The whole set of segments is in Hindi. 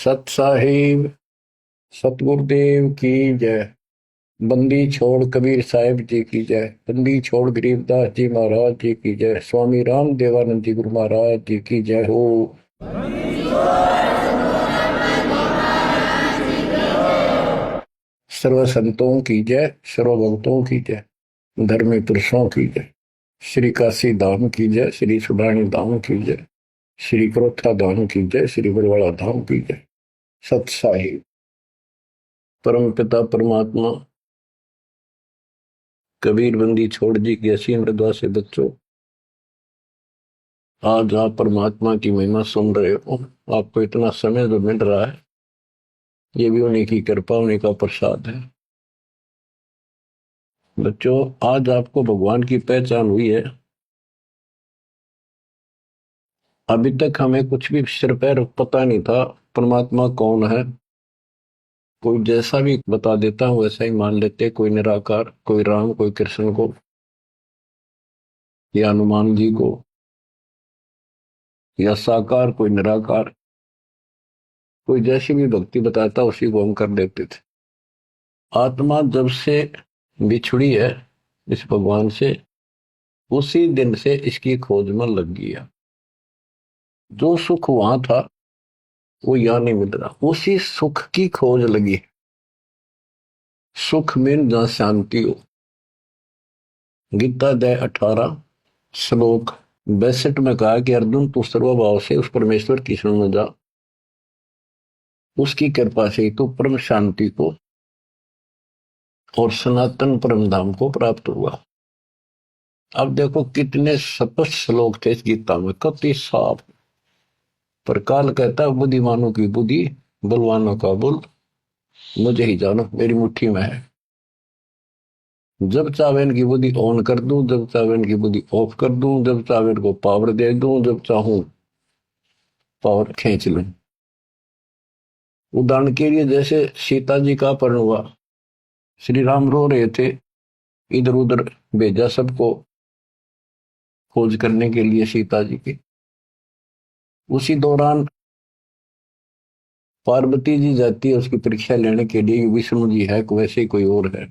सत साहिब सतगुरुदेव की जय। बंदी छोड़ कबीर साहिब जी की जय। बंदी छोड़ गरीबदास जी महाराज जी की जय। स्वामी राम देवानंद जी गुरु महाराज जी की जय हो। सर्व संतों की जय, सर्व भक्तों की जय, धर्मी पुरुषों की जय। श्री काशी धाम की जय, श्री सुडानी धाम की जय, श्री क्रोथा धाम की जय, श्री बरवाड़ा धाम की जय। सत साहिब परम पिता परमात्मा कबीर बंदी छोड़ जी की असीम मृदवा से बच्चों, आज आप परमात्मा की महिमा सुन रहे हो। आपको इतना समय जो मिल रहा है, ये भी उन्हीं की कृपा, उन्हीं का प्रसाद है। बच्चों, आज आपको भगवान की पहचान हुई है। अभी तक हमें कुछ भी सिर पैर पता नहीं था परमात्मा कौन है। कोई जैसा भी बता देता हूं वैसा ही मान लेते, कोई निराकार, कोई राम, कोई कृष्ण को या हनुमान जी को, या साकार कोई निराकार, कोई जैसी भी भक्ति बताता उसी को हम कर देते थे। आत्मा जब से बिछड़ी है इस भगवान से, उसी दिन से इसकी खोज में लग गया। जो सुख वहां था वो यहां नहीं मिल रहा, उसी सुख की खोज लगी। सुख में जहां शांति हो। गीता अध्याय 18 श्लोक 62 में कहा कि अर्जुन, तू सर्वभाव से उस परमेश्वर की शरण में जा, उसकी कृपा से तू परम शांति को और सनातन परम धाम को प्राप्त हुआ। अब देखो कितने स्पष्ट श्लोक थे इस गीता में, कति साफ। पर काल कहता है बुद्धिमानों की बुद्धि, बलवानों का बल मुझे ही जानो, मेरी मुट्ठी में है। जब चाहे इनकी बुद्धि ऑन कर दूं, जब चाहे इनकी बुद्धि ऑफ कर दूं, जब चाहे इनको पावर दे दूं, जब चाहूं पावर खींच लूं। उदाहरण के लिए जैसे सीता जी का अपहरण हुआ, श्री राम रो रहे थे, इधर उधर भेजा सबको खोज करने के लिए सीता जी की। उसी दौरान पार्वती जी जाती है उसकी परीक्षा लेने के लिए, विष्णु जी है वैसे ही कोई और है।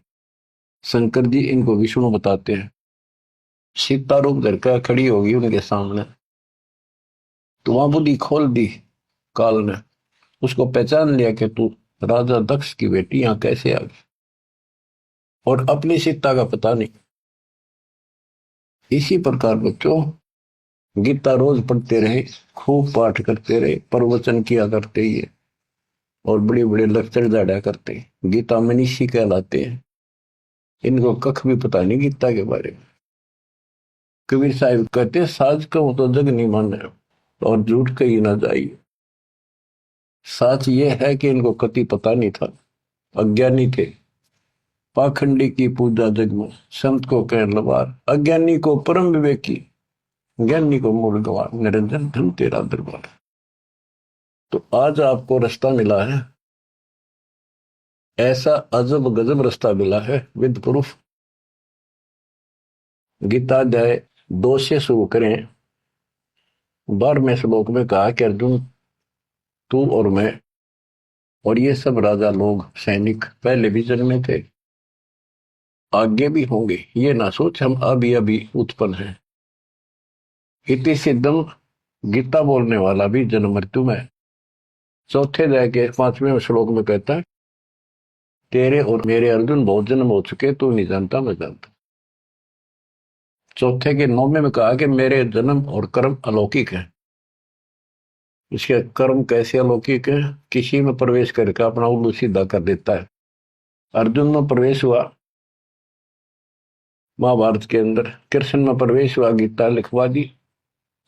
शंकर जी इनको विष्णु बताते हैं। सीता रूप धर कर खड़ी होगी उनके सामने, तो वहां बुद्धि खोल दी काल ने, उसको पहचान लिया कि तू राजा दक्ष की बेटी यहां कैसे आ गई, और अपनी सीता का पता नहीं। इसी प्रकार बच्चों, गीता रोज पढ़ते रहे, खूब पाठ करते रहे, प्रवचन किया करते ही है, और बड़े बड़े लेक्चर जाड़ा करते हैं। गीता मनीषी कहलाते हैं। इनको कख भी पता नहीं गीता के बारे में। कबीर साहिब कहते साज कहूं तो जग नहीं माने, और झूठ कही ना जाइए। सच ये है कि इनको कति पता नहीं था, अज्ञानी थे। पाखंडी की पूजा जग में, संत को कह लवार, अज्ञानी को परम विवेकी, ज्ञानी को मूल गवार, निरंजन धन तेरा दरबार। तो आज आपको रास्ता मिला है, ऐसा अजब गजब रास्ता मिला है विद प्रूफ। गीता अध्याय 2 से शुरू करें। 12वें श्लोक में कहा कि अर्जुन, तू और मैं और ये सब राजा लोग, सैनिक पहले भी जन्मे थे, आगे भी होंगे। ये ना सोच हम अभी अभी उत्पन्न हैं। इति सिद्धम, गीता बोलने वाला भी जन्म मृत्यु में। चौथे अध्याय के 5वें श्लोक में कहता है, तेरे और मेरे अर्जुन बहुत जन्म हो चुके, तू नहीं जानता मैं जानता। चौथे के 9वें में कहा कि मेरे जन्म और कर्म अलौकिक है। इसके कर्म कैसे अलौकिक है? किसी में प्रवेश करके अपना उल्लू सीधा कर देता है। अर्जुन में प्रवेश हुआ महाभारत के अंदर, कृष्ण में प्रवेश हुआ, गीता लिखवा दी,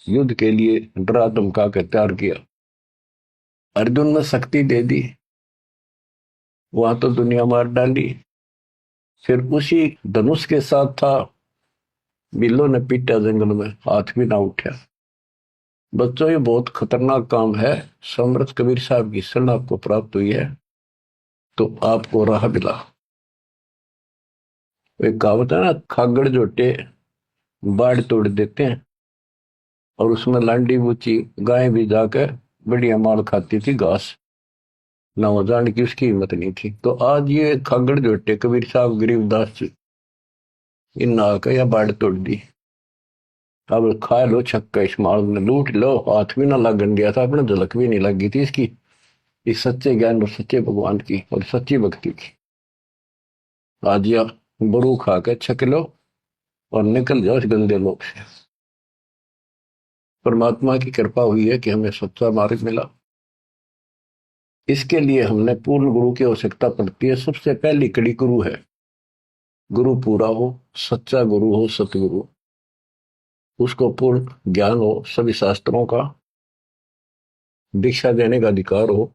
युद्ध के लिए डरा धमका कर तैयार किया। अर्जुन में शक्ति दे दी, वहां तो दुनिया मार डाली। फिर उसी धनुष के साथ था, बिल्लो ने पीटा जंगल में, हाथ भी ना उठा। बच्चों, ये बहुत खतरनाक काम है। समर्थ कबीर साहब की शरण आपको प्राप्त हुई है तो आपको राह मिला। एक कहावत है ना, खागड़ जोटे बाढ़ तोड़ देते हैं, और उसमें लांडी बूची गाय भी जाकर बढ़िया माल खाती थी घास। ना वो जान की उसकी हिम्मत नहीं थी। तो आज ये खागड़ जोटे कबीर साहब गरीबदास जी इन नाक या बाढ़ तोड़ दी। अब खा लो छक्का, इस माल ने लूट लो, हाथ भी ना लगन दिया था अपने, झलक भी नहीं लगी थी इसकी, इस सच्चे ज्ञान और सच्चे भगवान की और सच्ची भक्ति की। आज या बरू खा के छक लो और निकल जाओ इस गंदे लोग से। परमात्मा की कृपा हुई है कि हमें सच्चा मार्ग मिला। इसके लिए हमने पूर्ण गुरु की आवश्यकता पड़ती है। सबसे पहली कड़ी गुरु है। गुरु पूरा हो, सच्चा गुरु हो, सतगुरु, उसको पूर्ण ज्ञान हो, सभी शास्त्रों का दीक्षा देने का अधिकार हो,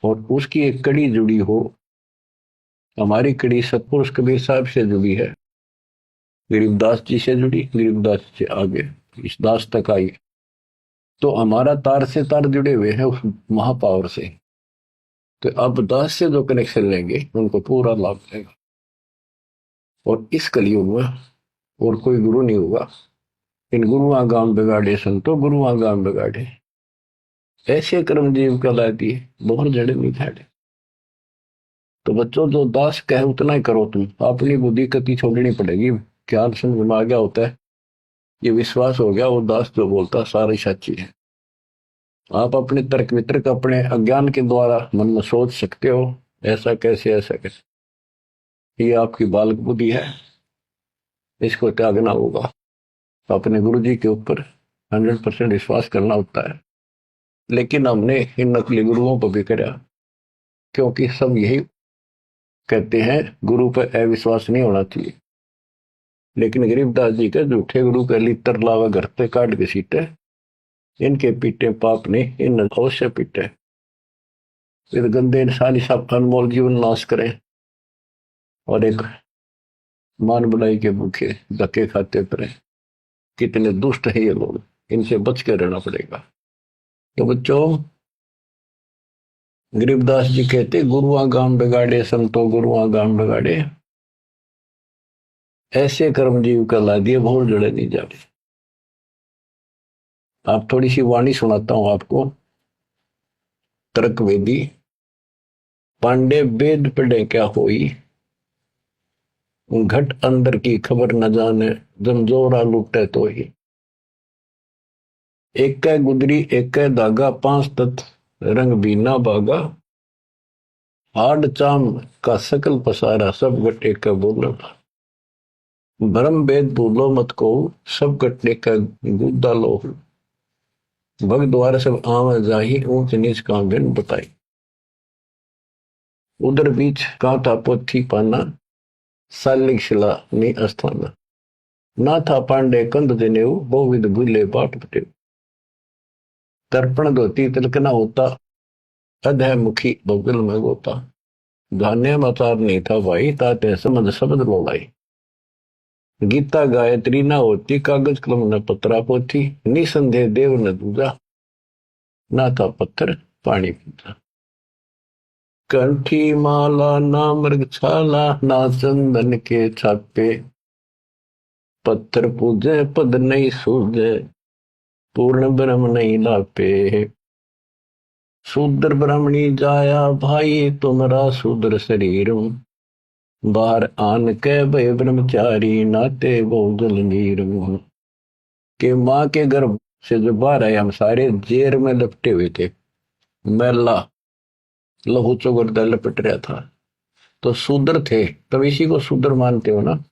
और उसकी एक कड़ी जुड़ी हो। हमारी कड़ी सतपुरुष कबीर साहब से जुड़ी है, गरीबदास जी से जुड़ी, गरीबदास से आगे इस दास तक आई। तो हमारा तार से तार जुड़े हुए हैं उस महापावर से। तो अब दास से जो कनेक्शन लेंगे उनको पूरा लाभ मिलेगा। और इस कलयुग में और कोई गुरु नहीं होगा। इन गुरुआ गांव बिगाड़े संतो, गुरुआ गांव बिगाड़े, ऐसे कर्म जीव कहला दिए, बहुत जड़े नहीं झाड़े। तो बच्चों जो दास कहे उतना ही करो, तुम अपनी बुद्धि कति छोड़नी पड़ेगी। क्या समझ में आ गया होता है, ये विश्वास हो गया वो दास जो बोलता सारी सच्ची है। आप अपने तर्क वितर्क अपने अज्ञान के द्वारा मन में सोच सकते हो, ऐसा कैसे ऐसा कैसे, ये आपकी बालक बुद्धि है, इसको त्यागना होगा। अपने गुरु जी के ऊपर 100% विश्वास करना होता है। लेकिन हमने इन नकली गुरुओं को भी करा, क्योंकि सब यही कहते हैं गुरु पर अविश्वास नहीं होना चाहिए। लेकिन गरीबदास जी के झूठे गुरु के लितर लावा घर पे काट के सीटे, इनके पीटे पाप ने इन अवश्य पीटे। फिर गंदे इंसान सब अनमोल जीवन नाश करें और एक मान बुलाई के भूखे धक्के खाते फिरे। कितने दुष्ट है ये लोग, इनसे बच के रहना पड़ेगा। तो बच्चों, गरीबदास जी कहते गुरुआ गांव बिगाड़े संतो, गुरुआ गांव बिगाड़े, ऐसे कर्म जीव का ला दिए, भूल जड़े नहीं जा रहे। आप थोड़ी सी वाणी सुनाता हूं आपको। तर्क वेदी, पांडे वेद पढ़े क्या होई, घट अंदर की खबर न जाने, जमजोरा लूटे तो ही। एक कै गुदरी एक कै धागा, पांच तत्व रंग बीना बागा, हाड चाम का सकल पसारा, सब गट एक बोलो। भरम भेद भूलो मत को, सब गट एक गुद्दा लो। भग द्वार सब आम जाही, ऊंच नीच का बिन बताई। उधर बीच का था पोथी पाना, सालिक शिला नी अस्थाना। ना था पांडे कंद जनेऊ, बहुविध भूले बाट पटे। तर्पण धोती तिलकना होता, अधय मुखी बगल में गोता। धान्य मचार नहीं था भाई, ताते समझ शब्द बोलाई। गीता गायत्री ना होती, कागज कलम न पत्रा पोथी। निसंदेह देव न दूजा, ना था पत्थर पानी पीता। कंठी माला ना मृग छाला, ना चंदन के छापे। पत्थर पूजे पद नहीं सूझे, पूर्ण ब्रह्म नहीं लापे। शूद्र ब्राह्मणी जाया भाई, तुम्हारा शूद्र शरीर। बाहर आन के भय ब्रह्मचारी, नाते बहुजल नीर। के माँ के गर्भ से जो बाहर आए हम सारे जेर में लपटे हुए थे, मैला लहू चौगर्दा लपट रहा था। तो शूद्र थे, तब इसी को शूद्र मानते हो ना।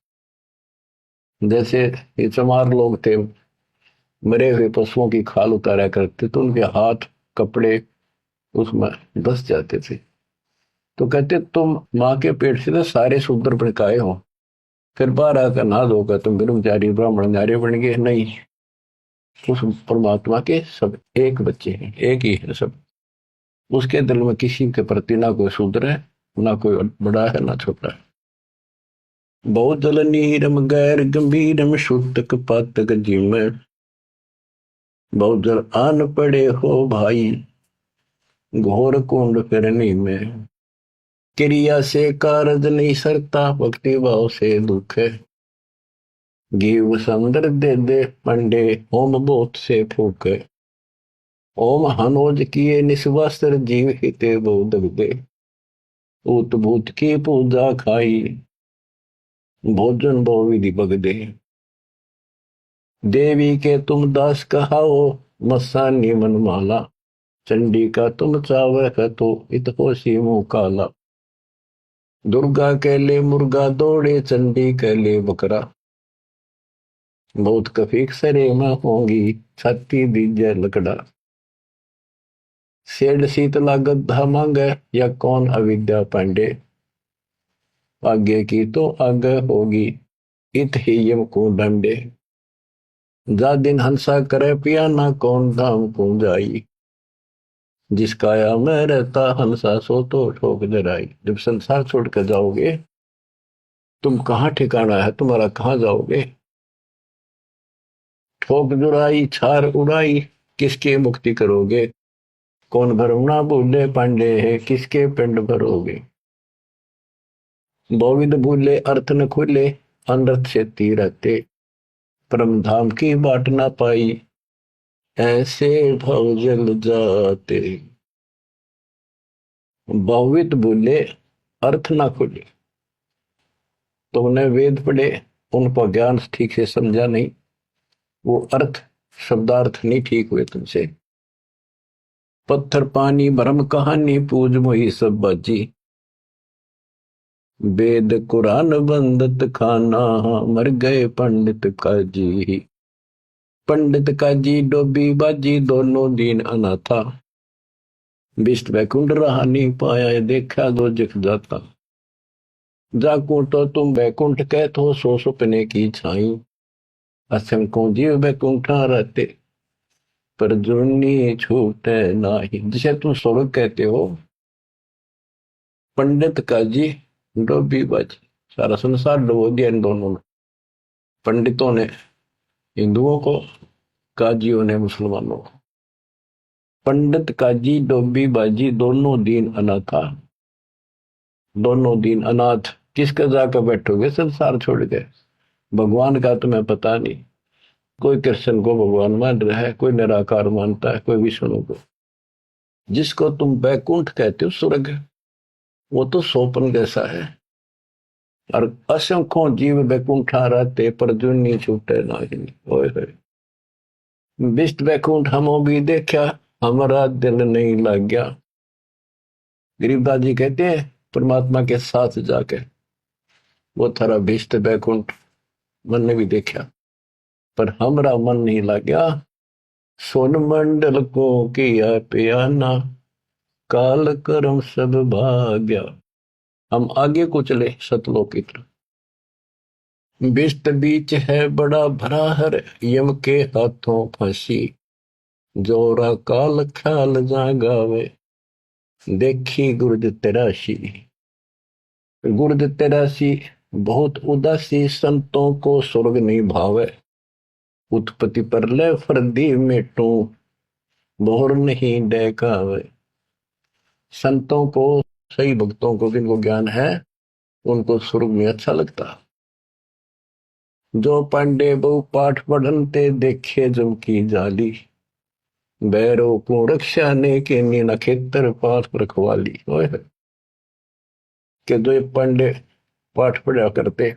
जैसे ये चमार लोग थे, मरे हुए पशुओं की खाल उतारा करते, तो उनके हाथ कपड़े उसमें धस जाते थे। तो कहते तुम माँ के पेट से तो सारे शूद्र भड़काए हो, फिर बाहर आकर ना धोकर तुम ब्रह्मचारी ब्राह्मण नारे बन गए। नहीं, उस परमात्मा के सब एक बच्चे हैं, एक ही है सब। उसके दिल में किसी के प्रति ना कोई शूद्र है, ना कोई बड़ा है, ना छोटा है। बहुत जल नीरम गैर गंभीरम, शुद्धक पातक जिम। बहुत जल आन पड़े हो भाई, घोर कुंड फिरनी में। क्रिया से कारज नहीं सरता, भक्ति भाव से दुख है। घीव समुद्र दे दे पंडे, होम बोत से फूक है। ओम हनोज किए निस्वास्त्र जीव हिते बहुत दे, उत भूत की पूजा खाई, भोजन बहु विधि बगदे। देवी के तुम दास कहाओ, मस्तानी मन माला, चंडी का तुम चावह तो इत होशी मुंह काला। दुर्गा के ले मुर्गा दौड़े, चंडी के ले बकरा, बहुत कफीक सरे में होंगी, छाती दीजे लकड़ा। सेठ शीतला गद्दा मांगे, या कौन अविद्या पांडे, आगे की तो आगे होगी, इत ही यम को डंडे। जा दिन हंसा करे पिया, ना कौन धाम को जाई, जिसकाया में रहता हंसा सो तो ठोक जराई। जब संसार छोड़ कर जाओगे, तुम कहाँ ठिकाना है तुम्हारा, कहाँ जाओगे। ठोक जुराई छार उड़ाई, किसके मुक्ति करोगे। कौन भरम ना भूले पांडे है, किसके पिंड भरोगे। बोविद भूले अर्थ न खुले, अनर्थ से तीरते, परम धाम की बाट ना पाई, ऐसे भव जल जाते। बहुवित भूले अर्थ ना खुले, तुमने वेद पढ़े, उनको ज्ञान ठीक से समझा नहीं, वो अर्थ शब्दार्थ नहीं ठीक हुए तुमसे। पत्थर पानी भरम कहानी, पूज मोही सब बाजी, वेद कुरान बंदत खाना, मर गए पंडित काजी। पंडित काजी डोबी बाजी, दोनों दीन अनाथा, विष्ट वैकुंठ रहा नहीं पाया, देखा दो जिख जाता। जाकू तो तुम वैकुंठ कहतो, सो सुपने की छाई, असंख्यों जीव वैकुंठा रहते, पर जुर्नी छूटे नाही। जिसे तुम स्वर्ग कहते हो, पंडित काजी डोबी बाजी, सारा संसार डुबो दिया इन दोनों ने। पंडितों ने हिंदुओं को, काजियों ने मुसलमानों को। पंडित काजी डोबी बाजी, दोनों दीन अनाथा, दोनों दीन अनाथ। किसका जाकर बैठोगे संसार छोड़ के। भगवान का तुम्हें पता नहीं, कोई कृष्ण को भगवान मान रहा है, कोई निराकार मानता है, कोई विष्णु को। जिसको तुम बैकुंठ कहते हो स्वर्ग, वो तो सोपन जैसा है। और असंख्यों जीव बैकुंठा रहते, पर जुन्नी छूटे नहीं। ओए होए, विष्ट बैकुंठ हमो भी देखा, हमारा दिल नहीं लग गया। गरीबदास जी कहते हैं, परमात्मा के साथ जाके वो थारा विष्ट बैकुंठ मन ने भी देखा, पर हमारा मन नहीं लग गया। सोन मंडल को किया पियाना, काल कर्म सब भाग्या। हम आगे को चले सतलोक की तरफ। बिस्त बीच है बड़ा भरा हर, यम के हाथों फांसी, जोरा काल ख्याल जागावे, देखी गुर्द तेरासी। गुर्द तेरासी बहुत उदासी, संतों को स्वर्ग नहीं भावे, उत्पत्ति पर ले फर्दी मेटू, बोर नहीं डेकावे। संतों को, सही भक्तों को, जिनको ज्ञान है, उनको स्वर्ग में अच्छा लगता। जो पांडे बहु पाठ पढ़नते, देखे जम की जाली, बैरों को रक्षा ने के नी नखेत्र पाठ रखवाली। कि जो ये पांडे पाठ पढ़ा करते,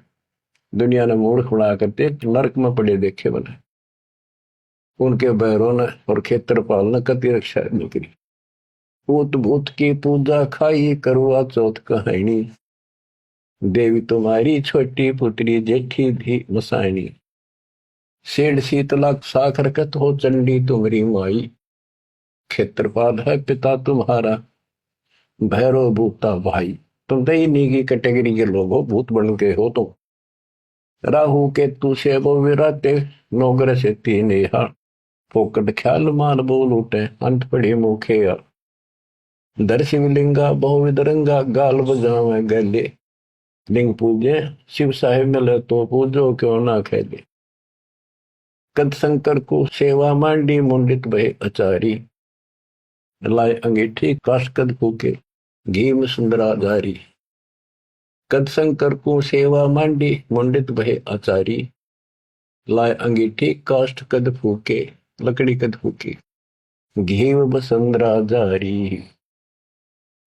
दुनिया ने मूर्ख बना करते, नरक में पड़े देखे बने, उनके बैरों ने और क्षेत्रपाल ने कति रक्षा नहीं करी। भूत भूत की पूजा खाई, करवा चौथ कहानी, देवी तुम्हारी छोटी पुत्री जेठी भी मसायनी। सेठ शीतला साखर कत हो, चंडी तुम्हारी माई, क्षेत्रपाल है पिता तुम्हारा, भैरव भूता भाई। तुम तो इन्हीं की कैटेगरी के लोग हो, भूत बन के हो तुम। राहु के तू से वो विराते, नौगर से तीन यहाँ, फोकट ख्याल मान बोल उठे, अंत पड़ी मुखे। दर शिवलिंगा बहुविध रंगा, गाल बजावे गले, लिंग पूजे शिव साहेब मिले तो पूजो क्यों ना खेले। कद शंकर को सेवा मांडी, मुंडित भय अचारी, लाए अंगीठी काश कद फूके, घी में सुंदरा जारी। कद शंकर को सेवा मांडी, मुंडित भय आचारी, लाए अंगीठी काष्ठ कद फूके, लकड़ी कद फूकी। घीव बसंद्रा जारी।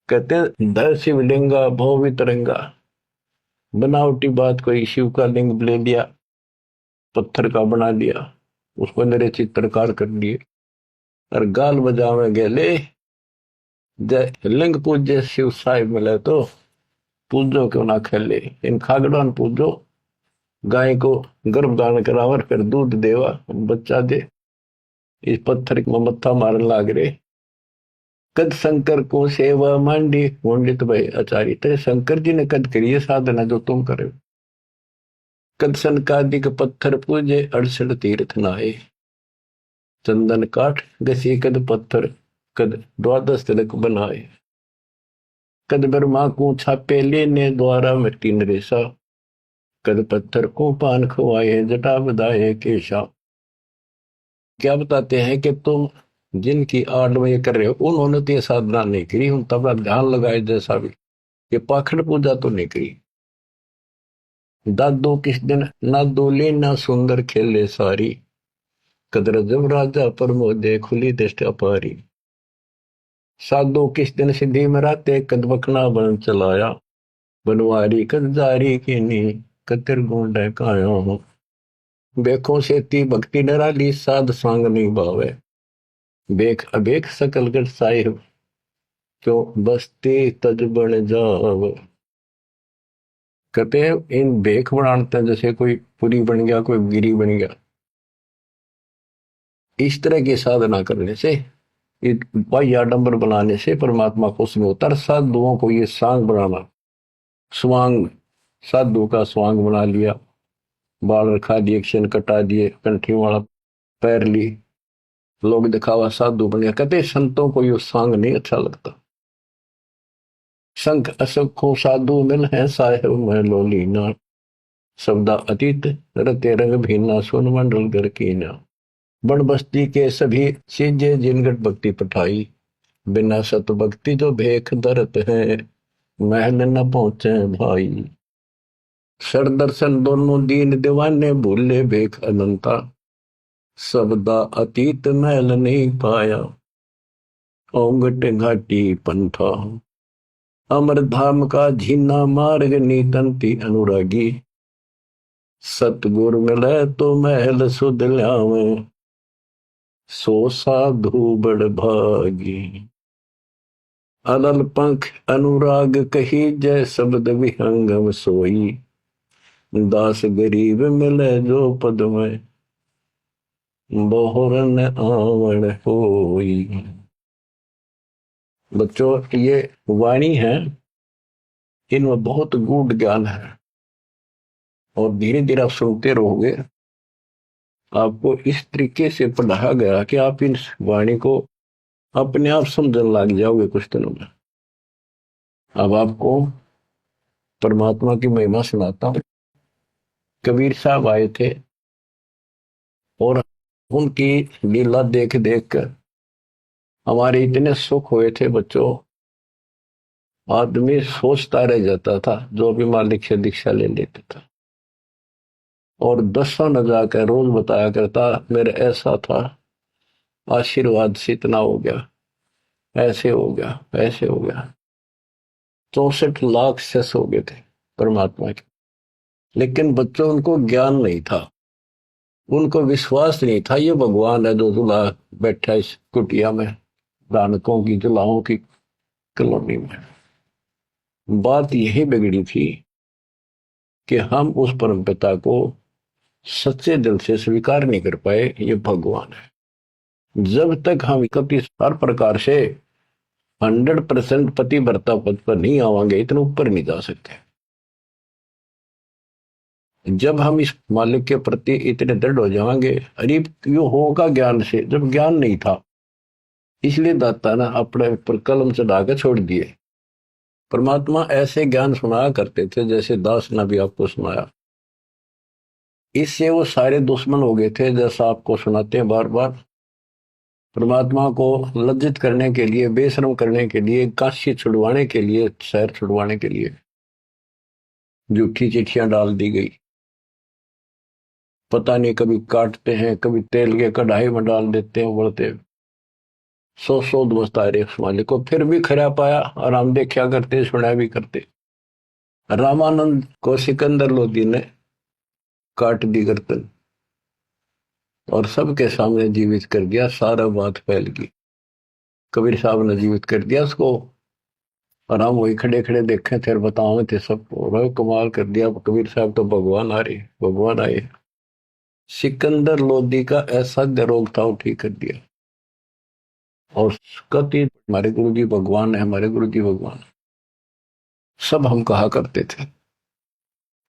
कहते दर शिवलिंगा भव वितरंगा। बनावटी बात कोई शिव का लिंग ले लिया, पत्थर का बना लिया, उसको मेरे चित्रकार कर लिए और गाल बजावे गेले। जय लिंग पूज्य शिव साहिब मिले तो पूजो क्यों ना खेले। इन खागड़ान पूजो, गाय को गर्भदान करावर फिर दूध देवा बच्चा दे। इस पत्थर में मत्था मारन लाग रे। कद शंकर को सेवा मांडी पंडित भाई आचार्य ते शंकर जी ने कद करी है साधना जो तुम करे। कद सनकादिक पत्थर पूजे 68 तीर्थ नहाए। चंदन काठ घसी कद पत्थर, कद द्वादश तिलक बनाए। कद ब्रह्मा को छापे लेने द्वारा मिट्टी नरेसा। कद पत्थर को पान खवाए जटा बधाए केशा। क्या बताते हैं कि तुम जिनकी आड़ में ये कर रहे हो उन्होंने तो ये साधना नहीं करी, उन तब ध्यान लगाए जैसा भी ये पाखंड पूजा तो नहीं करी। दादो किस दिन ना दोले ना सुंदर खेले सारी। कदर जब राजा प्रमोदे खुली दृष्टि अपारी। साधो किस दिन सिद्धि में राते कद बखना बन चलाया। बनवारी कद जारी की नी कतिर गुंड काया हूं। बेखों से ती भक्ति नराली साध सांग नहीं भावे। बेख अबेख सकल गढ़ साहिब क्यों बसते तज बन जाव। कहते हैं इन बेख बनाते हैं जैसे कोई पुरी बन गया, कोई गिरी बन गया। इस तरह की साधना करने से, बाह्य आडंबर बनाने से परमात्मा खुश नहीं होता। साधुओं को ये सांग बनाना, स्वांग, साधु का स्वांग बना लिया, बाल रखा दिए, क्षण कटा दिए, कंठी वाला पैर ली, लोग दिखावा साधु बन गया। कहते संतों को ये सांग नहीं अच्छा लगता। संख असंख्यों साधु मिल है साहेब में लोलीना। शब्दा अतीत रते रंग भीना सुन मंडल घर कीना। बन बस्ती के सभी सीजे जिनगट भक्ति पठाई। बिना सत भक्ति जो भेख दरत है महल न पहुंचे भाई। सर दर्शन दोनों दीन दीवाने भूले भेख अनंता। सबदा अतीत महल नहीं पाया ओंगट घाटी पंथा। अमर धाम का झीना मार्ग नीतंती अनुरागी। सतगुर मिले तो महल सुध ल्यावे सो साधु बड़ भागी। अलल पंख अनुराग कही जय शब्द विहंगम सोई। दास गरीब मिले जो पद में बहुरन आवण होई। बच्चों ये वाणी है, इनमें बहुत गूढ़ ज्ञान है और धीरे धीरे आप सुनते रहोगे। आपको इस तरीके से पढ़ाया गया कि आप इन वाणी को अपने आप समझने लग जाओगे कुछ दिनों में। अब आपको परमात्मा की महिमा सुनाता हूं। कबीर साहब आए थे और उनकी लीला देख देख कर हमारे इतने सुख हुए थे बच्चों। आदमी सोचता रह जाता था जो भी मालिक से दीक्षा ले लेता था और दसों न जाकर रोज बताया करता मेरा ऐसा था, आशीर्वाद से इतना हो गया, ऐसे हो गया, ऐसे हो गया। 64 लाख शेष हो गए थे परमात्मा के। लेकिन बच्चों उनको ज्ञान नहीं था, उनको विश्वास नहीं था ये भगवान है जो जुला बैठा इस कुटिया में, दानकों की जुलाहों की कॉलोनी में। बात यही बिगड़ी थी कि हम उस परम पिता को सच्चे दिल से स्वीकार नहीं कर पाए ये भगवान है। जब तक हम इकतीस हर प्रकार से 100% पतिव्रता पद पर नहीं आवांगे, इतने ऊपर नहीं जा सकते। जब हम इस मालिक के प्रति इतने दृढ़ हो जाएंगे, अरे यो होगा ज्ञान से, जब ज्ञान नहीं था इसलिए दाता ने अपने पर कलम चढ़ा के छोड़ दिए। परमात्मा ऐसे ज्ञान सुनाया करते थे जैसे दास ने भी आपको सुनाया। इससे वो सारे दुश्मन हो गए थे जैसा आपको सुनाते हैं बार बार। परमात्मा को लज्जित करने के लिए, बेशरम करने के लिए, काशी छुड़वाने के लिए, शहर छुड़वाने के लिए झूठी चिट्ठियां डाल दी गई। पता नहीं कभी काटते हैं, कभी तेल के कढ़ाई में डाल देते हैं उबलते। सौ दोस्त आए उस मालिक को, फिर भी खरा पाया और हम देखा करते सुना भी करते। रामानंद को सिकंदर लोधी ने काट दी गर्दन और सबके सामने जीवित कर दिया, सारा बात फैल गई। कबीर साहब ने जीवित कर दिया उसको और हम वही खड़े खड़े देखे थे और बताओ थे सबको, कमाल कर दिया कबीर साहब तो भगवान आ रहे, भगवान आए। सिकंदर लोधी का ऐसा रोग था वो ठीक कर दिया। और कति हमारे गुरु जी भगवान है, हमारे गुरु जी भगवान सब हम कहा करते थे।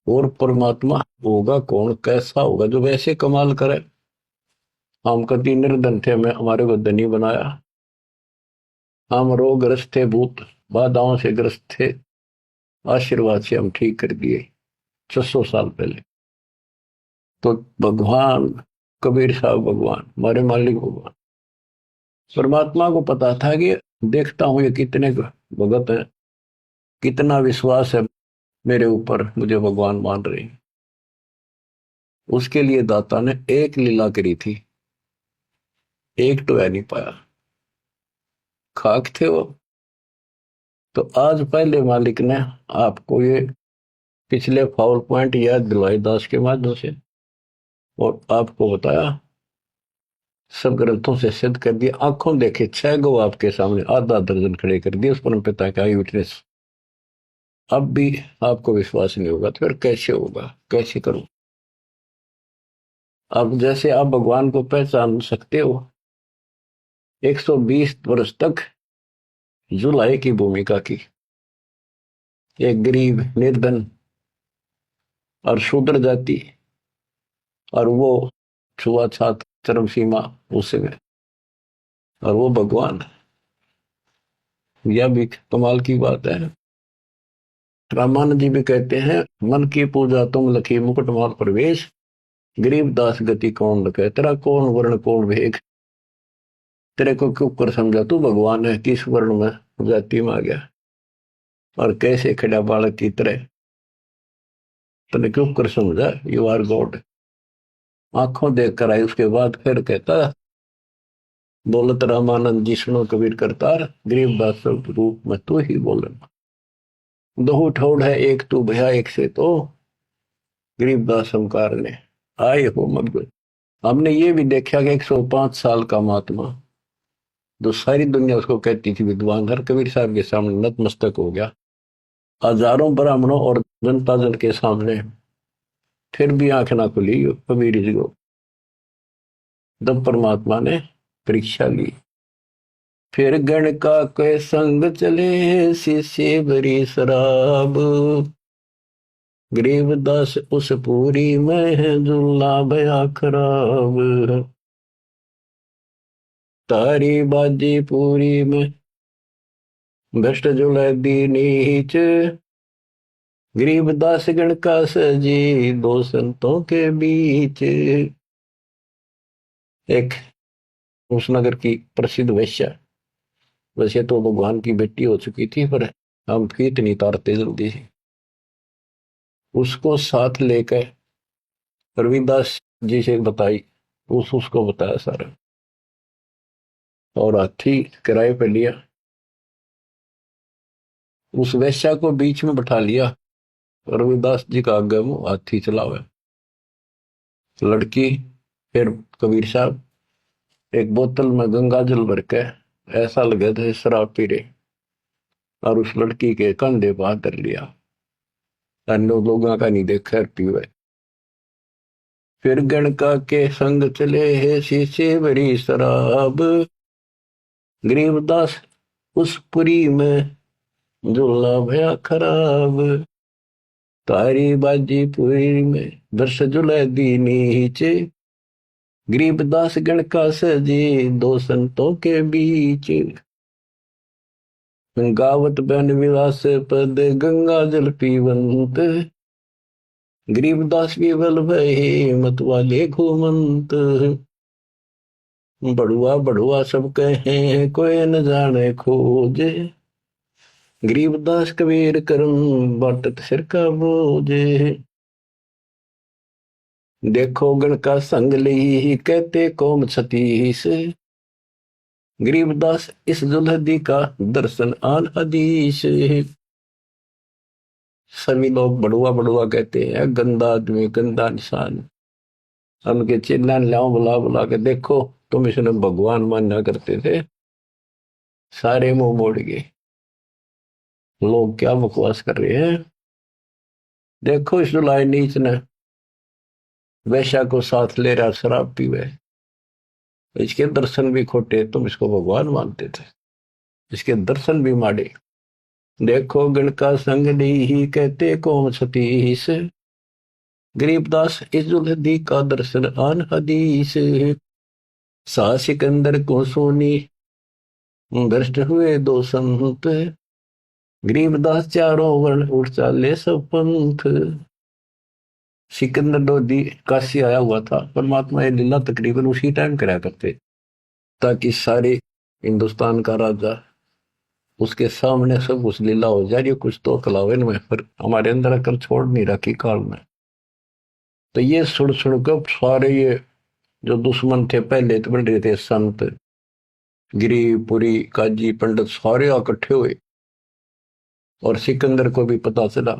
और परमात्मा होगा कौन, कैसा होगा जो वैसे कमाल करे। हम कति निर्धन थे, हमें हमारे को धनी बनाया। हम रोगग्रस्त थे, भूत बाधाओं से ग्रस्त थे, आशीर्वाद से हम ठीक कर दिए 600 साल पहले। तो भगवान कबीर साहब भगवान, हमारे मालिक भगवान। परमात्मा को पता था कि देखता हूं ये कितने भगत हैं, कितना विश्वास है मेरे ऊपर, मुझे भगवान मान रहे हैं। उसके लिए दाता ने एक लीला करी थी, एक तो है नहीं पाया, खाक थे वो। तो आज पहले मालिक ने आपको ये पिछले फाउल पॉइंट याद दिलवाई दास के माध्यम से और आपको बताया, सब ग्रंथों से सिद्ध कर दिया। आंखों देखे 6 गो आपके सामने, आधा दर्जन खड़े कर दिए उस परम पिता का विटनेस। अब भी आपको विश्वास नहीं होगा तो फिर कैसे होगा, कैसे करूं। अब जैसे आप भगवान को पहचान सकते हो, 120 वर्ष तक जुलाई की भूमिका की, एक गरीब निर्धन और शूद्र जाति, और वो छुआछात चरम सीमा उसमें, और वो भगवान। यह भी कमाल की बात है। रामानंद जी भी कहते हैं, मन की पूजा तुम लखी मुकुटमाल प्रवेश, गरीब दास गति कौन लखे, तेरा कौन वर्ण कौन भेद, तेरे को क्यों कर समझा तू भगवान है, किस वर्ण में जाति में आ गया और कैसे खड़ा बालक की तरह, तने क्यों कर समझा, यू आर गॉड। आंखों देख कर आई। उसके बाद फिर कहता, बोलत रामानंद जी सुनो कबीर करतार, गरीब दास रूप में तू ही बोलना, दो ठोड़ है एक तू भया एक से, तो गरीबदास हमकार ने आए हो मग। हमने ये भी देखा कि 105 साल का महात्मा, जो सारी दुनिया उसको कहती थी विद्वान, हर कबीर साहब के सामने नतमस्तक हो गया, हजारों ब्राह्मणों और जनता जन के सामने, फिर भी आंख ना खुली कबीर जी को। तब परमात्मा ने परीक्षा ली। फिर गण का के संग चले, शीशे भरी शराब, गरीबदास उस पूरी में जुल्ला भया खराब, तारी बाजी पूरी में भ्रष्ट जुलै दी नीच, गरीबदास गण का सजी दो संतों के बीच। एक उस नगर की प्रसिद्ध वैश्या, वैसे तो भगवान की बेटी हो चुकी थी पर हम फीत नहीं तारते जल्दी से, उसको साथ लेकर रविदास जी से बताई, उसको बताया सारा, और हाथी किराए पे लिया, उस वैश्या को बीच में बैठा लिया, रविदास जी का आगे मुंह हाथी चलावे। लड़की फिर कबीर साहब एक बोतल में गंगा जल भर के, ऐसा लगे थे शराब पी रहे, और उस लड़की के कंधे पर हाथ धर लिया, अन्य लोगों का नहीं देखा पीवे। फिर गणका के संग चले है शीशे भरी शराब, गरीबदास उस पुरी में झूला भया खराब, तारी बाजी पुरी में बरस जुलै दी नीचे, गरीबदास गण का सजी दो संतों के बीच, गावत बन विलास पद गंगा जल पीवंत, गरीबदास विवल भये मत वाले घूमंत, बड़ुआ बड़ुआ सब कहें कोई न जाने खोजे, गरीबदास कबीर करम बाटत सिर का बोझे, देखो गण का संग ली कहते कौम छतीस, गरीबदास इस दुल्हदी का दर्शन आन हदीस। सभी लोग बड़ुआ बड़ुआ कहते हैं, गंदा आदमी, गंदा इंसान। उनके चिल्ला लाओ, बुला बुला के देखो, तुम इसने भगवान मानना करते थे, सारे मुंह मोड़ गए। लोग क्या बकवास कर रहे हैं। देखो इस दुलाई नीच ने वैश्या को साथ ले रहा, शराब पीवे, इसके दर्शन भी खोटे, तुम इसको भगवान मानते थे, इसके दर्शन भी माड़े। देखो गण का संग ही कहते कौन सतीश। गरीबदास इस दुल्हदी का दर्शन आन हदीस। सा सिकंदर को सोनी भ्रष्ट हुए दो संत। गरीबदास चारों वर्ण उठ चाले सब पंथ। सिकंदर लोधी काशी आया हुआ था, परमात्मा ये लीला तकरीबन उसी टाइम करा करते, ताकि सारे हिंदुस्तान का राजा उसके सामने सब कुछ लीला हो जाए, कुछ तो कलावे में, पर हमारे अंदर अकल छोड़ नहीं रखी काल में। तो ये सुन सुनकर सारे ये जो दुश्मन थे पहले तो बन रहे थे, संत गिरिपुरी काजी पंडित सारे इकट्ठे हुए, और सिकंदर को भी पता चला।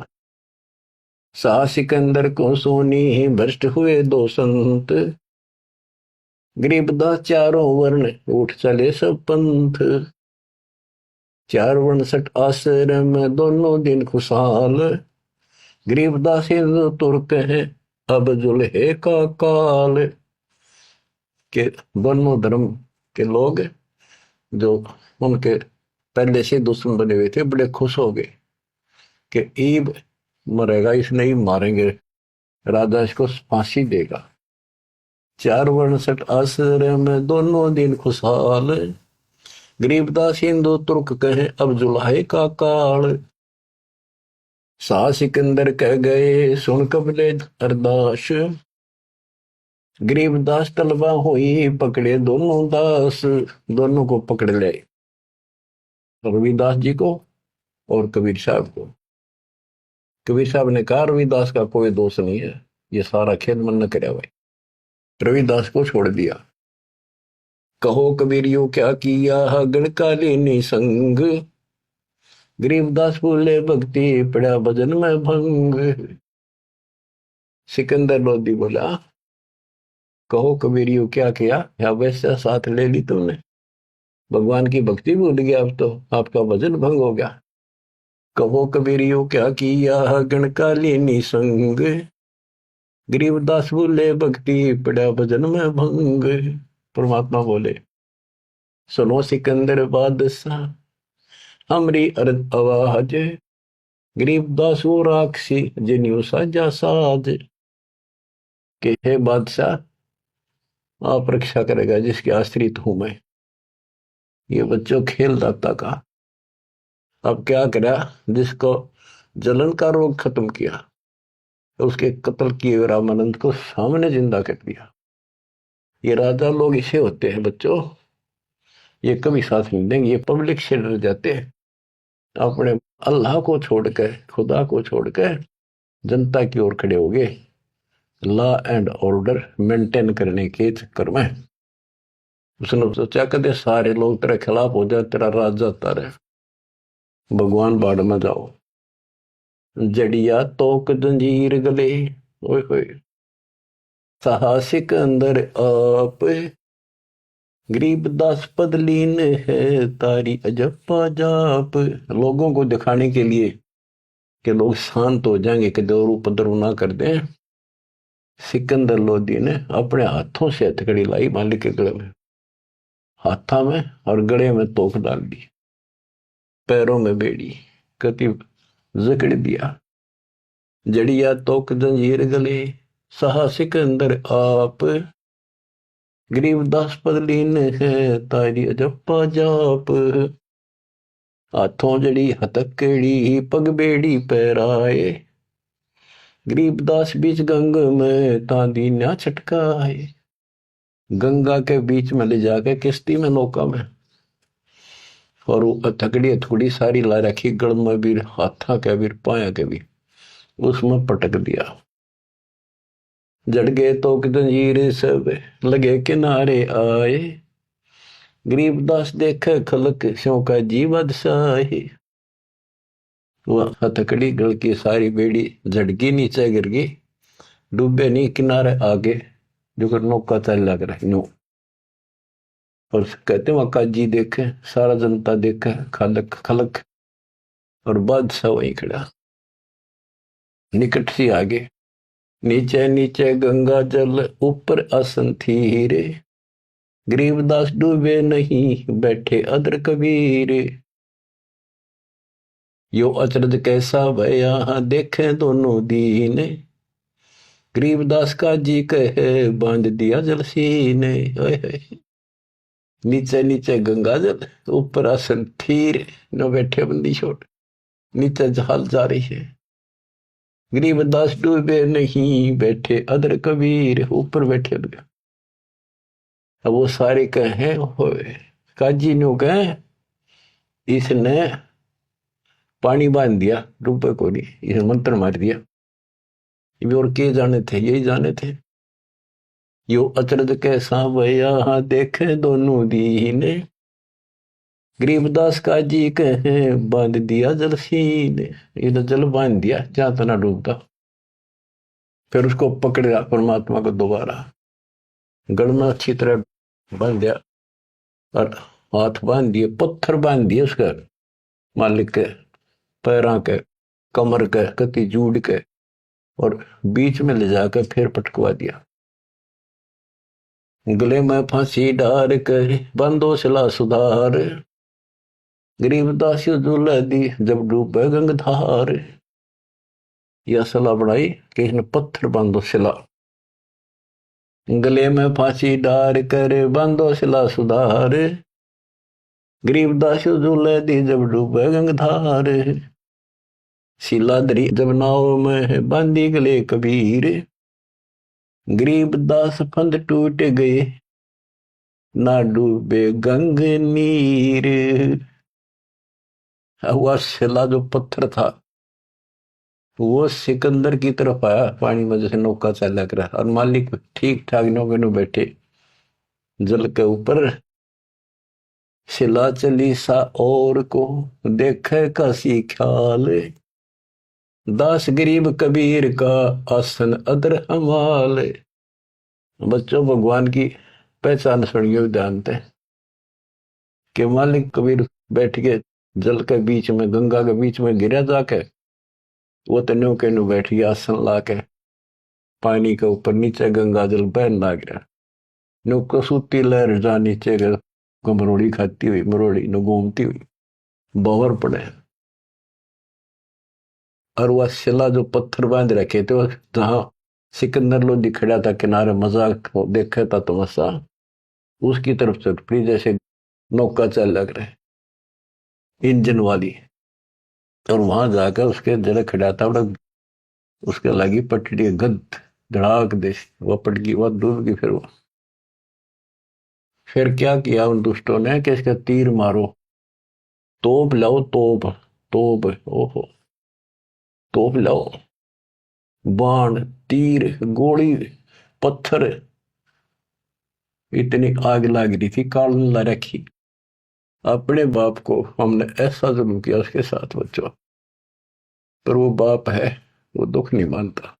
सा सिकंदर को सोनी भ्रष्ट हुए दो संत। गरीबदास चारों वर्ण उठ चले सब पंथ। चार वर्ण सठ आश्रम दोनों दिन खुशहाल। गरीबदास हिंदू तुर्क है अब जुल्हे का काल। के दोनों धर्म के लोग जो उनके पहले से दुश्मन बने हुए थे, बड़े खुश हो गए कि ईब मरेगा, इस नहीं मारेंगे, राजा इसको फांसी देगा। चार वर्ण सठ आश्रम दोनों दिन खुशहाल। गरीबदास हिंदू तुर्क कहे अब जुल्हे का काल। सा सिकंदर कह गए सुन कबले अरदास। गरीबदास तलबा हुई पकड़े दोनों दास। दोनों को पकड़ ले, रविदास जी को और कबीर साहब को। कबीर साहब ने कहा रविदास का कोई दोष नहीं है, ये सारा खेल मन न कराया भाई। रविदास को छोड़ दिया। कहो कबीरियों क्या किया गण काली निसंग। गरीबदास बोले भक्ति पड़ा भजन में भंग। सिकंदर लोधी बोला कहो कबीरियों क्या किया, या वैसा साथ ले ली तुमने, भगवान की भक्ति भूल गया, अब तो आपका भजन भंग हो गया। कहो कबीरियों क्या किया गण काली निसंग। गरीबदास बोले भक्ति पड़ा भजन में भंग। परमात्मा बोले सुनो सिकंदर बादशाह हमरी अर्ज आवाज। गरीबदास वो राक्षसी जिन्यू साजा साज। के हे बादशाह आप रक्षा करेगा जिसके आश्रित हूं मैं। ये बच्चों खेल दाता का। अब क्या करा, जिसको जलन का रोग खत्म किया, उसके कत्ल किए रामानंद को सामने जिंदा कर दिया। ये राजा लोग इसे होते हैं बच्चों, ये कभी साथ नहीं देंगे, ये पब्लिक से डर जाते हैं। अपने अल्लाह को छोड़कर, खुदा को छोड़कर जनता की ओर खड़े हो गए, लॉ एंड ऑर्डर मेंटेन करने के चक्कर में। उसने सोचा कदे सारे लोग तेरे खिलाफ हो जाए, तेरा राज जाता रहे, भगवान बाढ़ में जाओ। जड़िया तोक जंजीर गले, ओए होए साहसिक अंदर आप। गरीबदास पदलीन है तारी अजप्पा जाप। लोगों को दिखाने के लिए कि लोग शांत हो जाएंगे, कि दौर उपद्रव ना कर दें, सिकंदर लोधी ने अपने हाथों से हथकड़ी लाई मालिक के गले में, हाथा में और गले में तोक डाल दी, पैरों में बेड़ी कति जकड़ दिया। जड़िया तोक जंजीर गले सहा सिकंदर आप। गरीबदास पदलीन है तारी अजप्पा जाप। हाथों जड़ी हथकड़ी पग बेड़ी पैराए। गरीबदास बीच गंग में तांदी न्या छटकाए। गंगा के बीच में ले जाके किश्ती में नौका में, और वो हथकड़ी थोड़ी सारी ला रखी, गल में भी, हाथा के भी, पाया के भी, उसमें पटक दिया। जड़ गए तो जंजीर सब लगे किनारे आए। गरीबदास देखे खलक स्यों का जी बादशाही। वह हथकड़ी गल की सारी बेड़ी झटकी नीचे गिर गई, डूबे नहीं किनारे आगे जो नौका चल लग रहा नो। और कहते वहां काजी देखे, सारा जनता देखे, खलक खलक, और बादशाह वहीं खड़ा निकट सी आगे। नीचे नीचे गंगा जल ऊपर आसन थी रे, गरीबदास डूबे नहीं बैठे अदर कबीर। यो अचरज कैसा भया देखे दोनों दीन, गरीबदास का जी कहे बांध दिया जल सीने। नीचे नीचे गंगा जल ऊपर आसन थीर, न बैठे बंदी छोड़, नीचे जहाल जा रही है। गरीबदास डूबे नहीं बैठे अदर कबीर, ऊपर बैठे हुए। अब वो सारे कहे काजी ने कहे इसने पानी बांध दिया, डूबे को नहीं, इसे मंत्र मार दिया। और के जाने थे, यही जाने थे। यो अचरज कैसा भया देखे दोनों दीने, गरीबदास का जी कहे बांध दिया जल सीने। ये तो जल बांध दिया जहां तना डूबता। फिर उसको पकड़ा परमात्मा को दोबारा, गल में अच्छी तरह बांध दिया, और हाथ बांध दिए, पत्थर बांध दिए उसका, मालिक के पैरा के, कमर के, कति जूड़ के, और बीच में ले जाकर फिर पटकवा दिया। गले में फांसी डार कर बंदो सिला सुधार, गरीबदास झूला दी जब डूबे गंगधार। यह सलाह बढ़ाई कि इसने पत्थर बांधो सिला, गले में फांसी डार कर बांधो सिला सुधार, गरीबदास झूला दी जब डूबे गंगधार। शिलाधरी जब नाव में बांधी गले कबीर, गरीबदास फंद टूट गए ना डूबे गंग नीर। हुआ शिला जो पत्थर था वो सिकंदर की तरफ आया पानी में, जैसे नौका चला कर, और मालिक ठीक ठाक नौके में बैठे जल के ऊपर। शिला चली सा और को देखे कासी ख्याल, दास गरीब कबीर का आसन अदर हमाल। बच्चों, भगवान की पहचान सुनियो जानते हैं कि मालिक कबीर बैठ के जल के बीच में, गंगा के बीच में गिरा जाके, वो तो नौके नु बैठ गया आसन लाके पानी के ऊपर, नीचे गंगा जल बहन लाग रहा। नौको सूती लहर जा नीचे मरोड़ी खाती हुई, मरोड़ी न घूमती हुई बावर पड़े। और वह शिला जो पत्थर बांध रखे थे, जहां सिकंदर लोधी खड़ा था किनारे, मजाक देखा था तमाशा, उसकी तरफ से पड़ी जैसे नौका चल लग रहे इंजन वाली। और वहां जाकर उसके जरा खड़ा था, उसके लगी पटड़ी गद धड़ाक दे, वह पट गई, वह डूब गई। फिर क्या किया उन दुष्टों ने कि इसका तीर मारो, तोप लाओ, तोप तोप, ओहो तोप लाओ, बाण तीर गोली पत्थर, इतनी आग लग रही थी, काल ला रखी। अपने बाप को हमने ऐसा जुल्म किया उसके साथ बच्चों, पर वो बाप है, वो दुख नहीं मानता,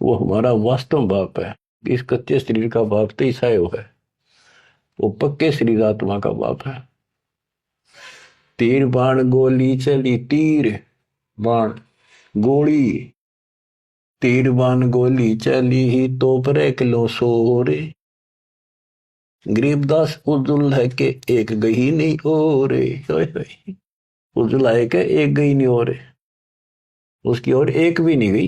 वो हमारा वास्तव बाप है। इस कच्चे शरीर का बाप तो ईसायो है, वो पक्के शरीर आत्मा का बाप है। तीर बाण गोली चली, तीर बाण गोली, तीर बाण गोली चली तो पर किलो सोरे, गरीबदास उजुल है के एक गई नहीं और, उजुल है के एक गई नहीं और, उसकी और एक भी नहीं गई।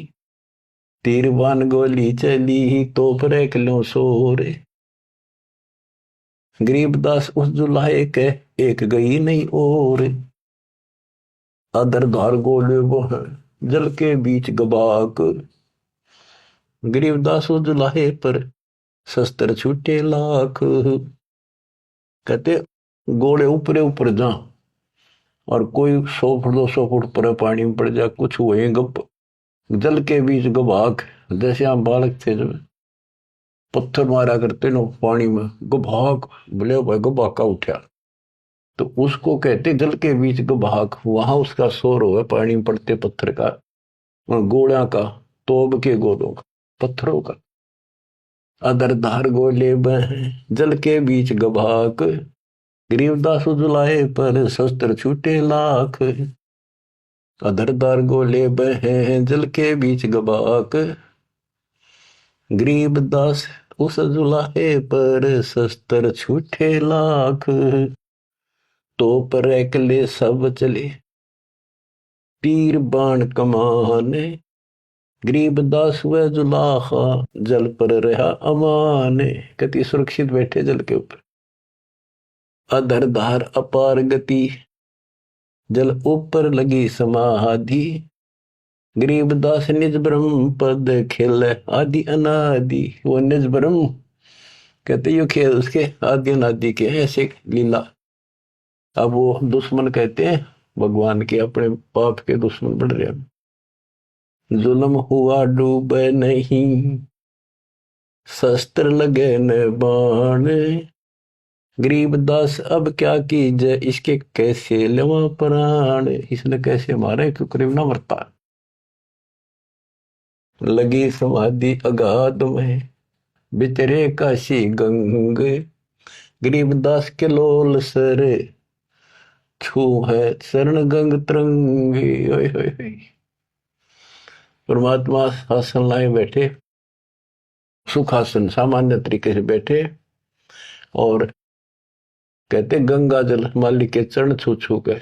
तीर बाण गोली चली तो पर किलो सोरे, गरीबदास उस जुलाहे के एक गई नहीं और, अदर धार गोले वो है जल के बीच गबाक, गरीबदास उस जुलाहे पर शस्त्र छूटे लाख। कहते गोले ऊपरे ऊपर जा, और कोई 100 फुट 200 फुट पर पानी में पड़ जा, कुछ हुए गप, जल के बीच गबाक, जैसे हम बालक थे जब पत्थर मारा करते नो पानी में, गुभाग बोले भाई गुबाका उठा, तो उसको कहते जल के बीच गुभाग। वहां उसका शोर हुआ पानी में पड़ते पत्थर का, गोला का, तोब के गोलों का, पत्थरों का। अदर धार गोले बह जल के बीच गभाक, गरीबदास उजलाए पर शस्त्र छूटे लाख। अदर धार गोले बह जल के बीच गभाक, गरीबदास उस जुलाहे पर शस्त्र छूटे लाख। तो पर एकले सब चले तीर बाण कमाने, गरीबदास व जुलाहा जल पर रहा अमान। कति सुरक्षित बैठे जल के ऊपर। अधर धार अपार गति जल ऊपर लगी समाधि, गरीबदास निज ब्रह्म पद खेल आदि अनादि। वो निज ब्रह्म कहते यो खेल उसके आदि अनादि के ऐसे लीला। अब वो दुश्मन कहते हैं भगवान के, अपने पाप के दुश्मन बढ़ रहे हैं। जुल्म हुआ डूब नहीं शस्त्र लगे न बाण, गरीबदास अब क्या कीजिए इसके कैसे लेवा प्राण। इसने कैसे मारे क्यों करीब ना मरता। लगी समाधि अगाध में बितरे काशी गंग, गरीबदास के लोल सर छू है शरण गंग तरंगी। परमात्मा आसन लाए बैठे, सुखासन सामान्य तरीके से बैठे, और कहते गंगा जल मालिक के चरण छू छू के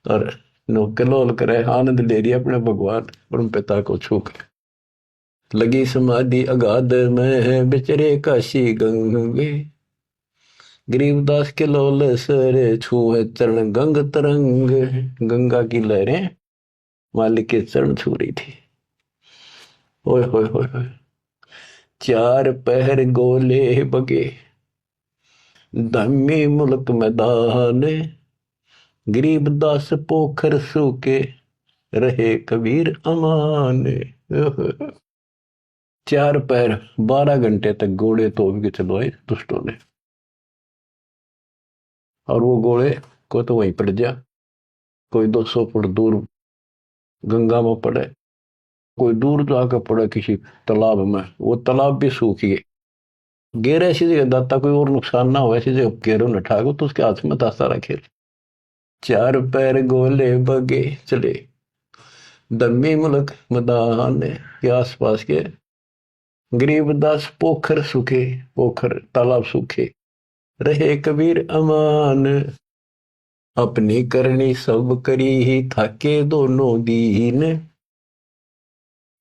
और कलोल करे, आनंद ले रही अपने भगवान परम पिता को छू के। लगी समाधि अगाध में बिचरे काशी गंगे, गरीबदास के लोल सर छू है चरण गंग तरंग। गंगा की लहरें मालिक के चरण छू रही थी। ओए होए होए होए। चार पहर गोले बगे धम्मी मुल्क मैदान, गरीबदास पोखर सूके रहे कबीर अमान। चार पैर 12 घंटे तक घोड़े तोप के चलवाए दुष्टों ने, और वो घोड़े को तो वहीं पड़ जा, कोई 200 फुट दूर गंगा में पड़े, कोई दूर जाकर पड़े किसी तालाब में, वो तालाब भी सूख गए। गेर ऐसी जगह दाता कोई और नुकसान ना हो, ऐसी जगह गेरों न ठाको तो उसके हाथ में दाता रखे। चार पैर गोले बगे चले दम्मी मुल्क मैदान के आसपास के, गरीबदास पोखर सूखे, पोखर तालाब सूखे रहे कबीर अमान। अपनी करनी सब करी ही थाके दोनों दीन,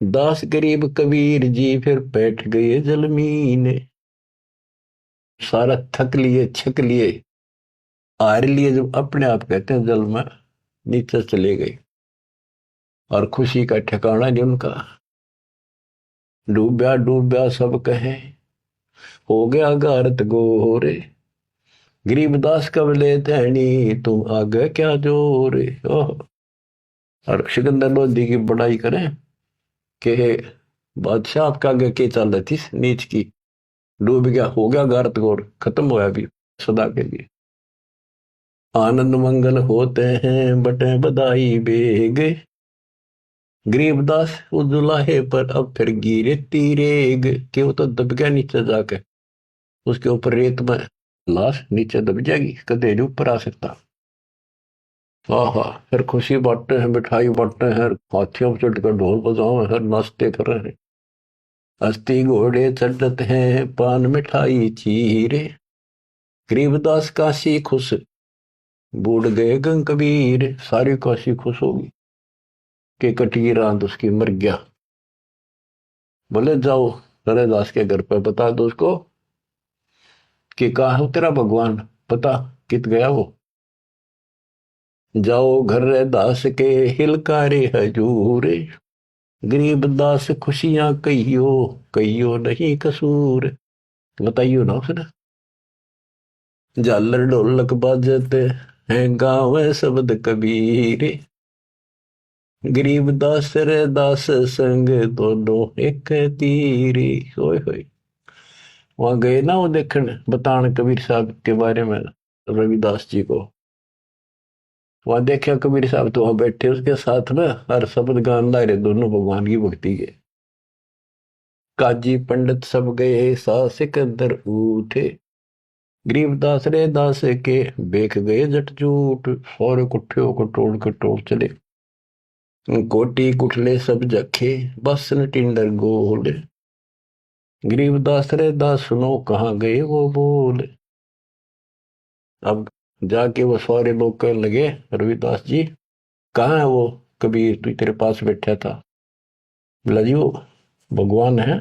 दास गरीब कबीर जी फिर बैठ गए जलमीन। सारा थक लिए छक लिए हार लिए, जब अपने आप कहते हैं जल में नीचे चले गए, और खुशी का ठिकाना नहीं उनका। डूब्या डूब्या सब कहे हो गया गारत गोरे, गरीबदास कब ले धैनी तुम आगे क्या जोर। और सिकंदर लोधी की बड़ाई करें कि बादशाह आपका आगे के चल रही थी नीच की, डूब गया, हो गया गारत गोर, खत्म होया भी सदा के लिए। आनंद मंगल होते हैं बटे बधाई बेग, गरीबदास उजुलाहे पर अब फिर गिरे तीरेग। के वो तो दब गया नीचे जाके, उसके ऊपर रेत में लाश नीचे दब जाएगी, कदे नहीं ऊपर आ सकता। हाँ, फिर खुशी बांटते हैं, मिठाई बांटते हैं, हाथियों पर चढ़कर ढोल बजाओ हैं, नाचते कर रहे हैं। अस्थि घोड़े चढ़ते हैं पान मिठाई चीरे, गरीबदास काशी खुश बूढ़ गए गंग कबीर। सारी काशी खुश होगी कि कटी रात उसकी मर गया। बोले जाओ हरेदास के घर पर बता दो उसको कि कहा है तेरा भगवान, पता कित गया वो। जाओ घर दास के हिलकारे हजूर, गरीबदास खुशियां कहियो कहियो नहीं कसूर। बताइयो ना उसने। झालर ढोलक बाजते हैं गाँव शब्द कबीर, गरीबदास रे दास संग दोनों एक तीरी। होय होय। वहां गए ना वो देखने बताने कबीर साहब के बारे में, रविदास जी को। वहां देखा कबीर साहब तो वहां बैठे उसके साथ में, हर शब्द गान ला रहे दोनों भगवान की भक्ति के। काजी पंडित सब गए सा सिकंदर उठे, गरीबदास रे दास के बेख गए जट जूट। और कुठियों को टोड़ चले, कोटी कुठले सब जखे, बस न टिंडर गोल। गरीबदास रे दास सुनो कहाँ गए वो बोल। अब जाके वो सारे लोग कहने लगे, रविदास जी कहाँ है वो कबीर तू तेरे पास बैठा था। बोला जी वो भगवान है,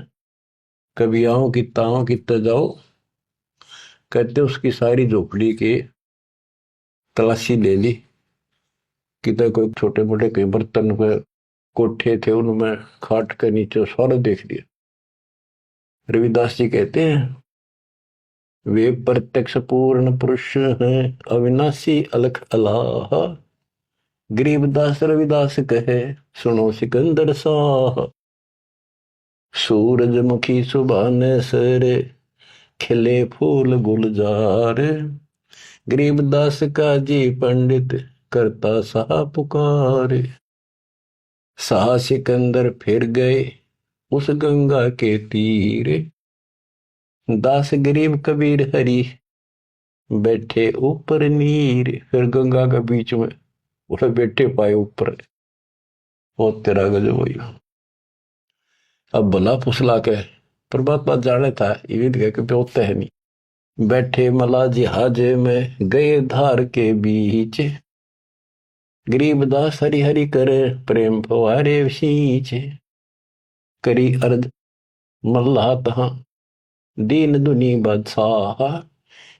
कभी आओ कितना आओ कितना जाओ। कहते उसकी सारी झोपड़ी की तलाशी ले ली, कितने कोई छोटे मोटे कई बर्तन पे कोठे थे उनमें खाट के नीचे सारा देख लिया। रविदास जी कहते हैं वे प्रत्यक्ष पूर्ण पुरुष हैं, अविनाशी अलख अलाह। गरीबदास रविदास कहे सुनो सिकंदर साह। सूरजमुखी सुबह ने सरे, खिले फूल गुलजार। गरीबदास का जी पंडित करता सा पुकार। सा सिकंदर फिर गए उस गंगा के तीर। दास गरीब कबीर हरि बैठे ऊपर नीर। फिर गंगा के बीच में उसे बैठे पाए ऊपर। वो तेरा गजब हुई। अब भला फुसला के परमात्मा जाने था ये कह होता है नहीं। बैठे मला जिहाज में गए धार के बीच। गरीबदास हरि हरि करे प्रेम फवारे सींच। करी अर्ज मल्लाह तहां दीन दुनी बादशाह।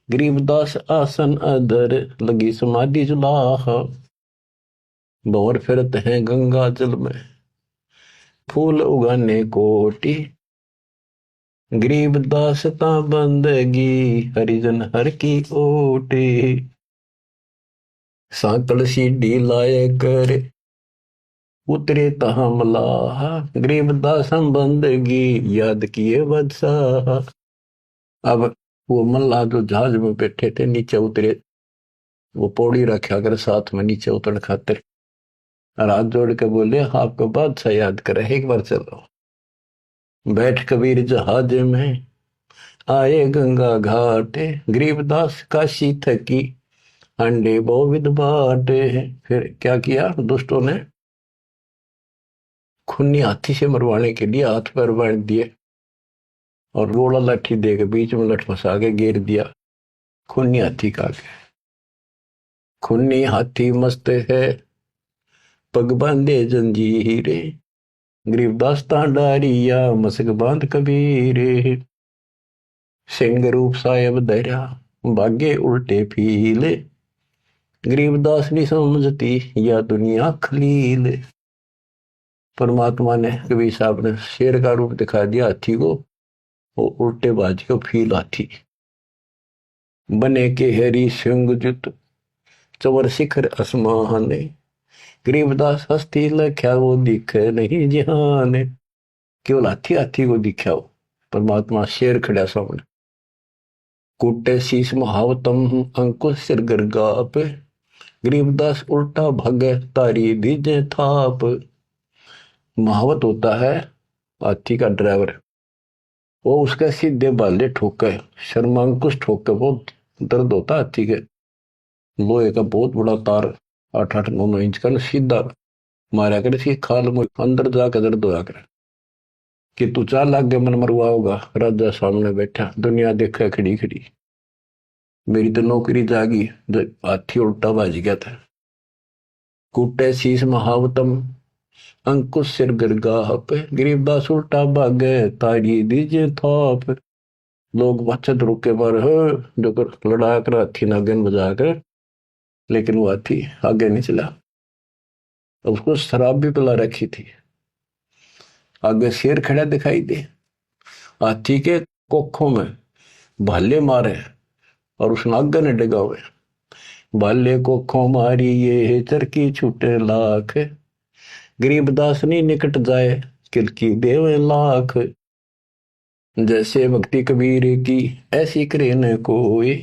गरीबदास आसन अदर लगी समाधि जुलाह। भंवर फिरत हैं गंगा जल में फूल उगाने कोटि। गरीबदास ता बंदगी हरिजन हर की ओटे। सांकल सीढ़ी लाए कर उतरे तहा मलाह। गरीबदास हम बंदगी याद किए बदशाह। अब वो मल्लाह जो जहाज में बैठे थे नीचे उतरे, वो पौड़ी रखा कर साथ में नीचे उतर खातिर, और हाथ जोड़ के बोले आपको बादशाह याद करे एक बार चलो। बैठ कबीर जहाज में आए गंगा घाट। गरीबदास काशी थकी अंडे बहुविध बाटे। फिर क्या किया दुष्टों ने, खूनी हाथी से मरवाने के लिए हाथ पैर बांध दिए और रोड़ा लाठी देकर बीच में लठ फंसा के घेर दिया। खूनी हाथी का आगे खूनी हाथी मस्त है पग बांधे जंजीरे। गरीबदास डारिया मसक बांध कबीरे। सिंह रूप साहेब धरा भागे उल्टे फीले। गरीबदास नहीं समझती या दुनिया खलील। परमात्मा ने कबीर साहब ने शेर का रूप दिखा दिया हाथी को, वो उल्टे बाज को फील हाथी बने के हरी सिंह जुत चवर शिखर असमाने। गरीबदास हस्ती लख्या वो दिखे नहीं जिहान। केवल हाथी हाथी को दिखा हो, परमात्मा शेर खड़ा सामने। कुटे शीश महावतम अंकुश सिर गर्गाप। गरीबदास उल्टा भागे तारी दीजे थाप। महावत होता है हाथी का ड्राइवर, वो उसके सीधे बाले ठोके शर्मांकुश ठोके बहुत दर्द होता है हाथी के। लोहे का बहुत बड़ा तार 8-8 9 इंच का सीधा मारा करे इसकी खाल में अंदर जाकर दर्द होया करे कि तू 4 लाख के मन मरवा होगा। राजा सामने बैठा दुनिया देखा खड़ी खड़ी, मेरी तो नौकरी जागी। हाथी उल्टा भाज गया था। कुटे शीश महावतम अंकुश सिर गिरगाह पे। गरीबदास उल्टा भागे तारी दीजे थाप। लोग बचत रुके पर जो कर लड़ा कर हाथी नागन बजा कर, लेकिन वो हाथी आगे नहीं चला। उसको शराब भी पिला रखी थी। आगे शेर खड़ा दिखाई दे, हाथी के कोखों में भाले मारे और उस नागन ने डगा हुए। भाले कोखों मारी ये चरकी छूटे लाख। गरीबदास नहीं निकट जाए किलकी देवे लाख। जैसे भक्ति कबीर की ऐसी करे न कोई,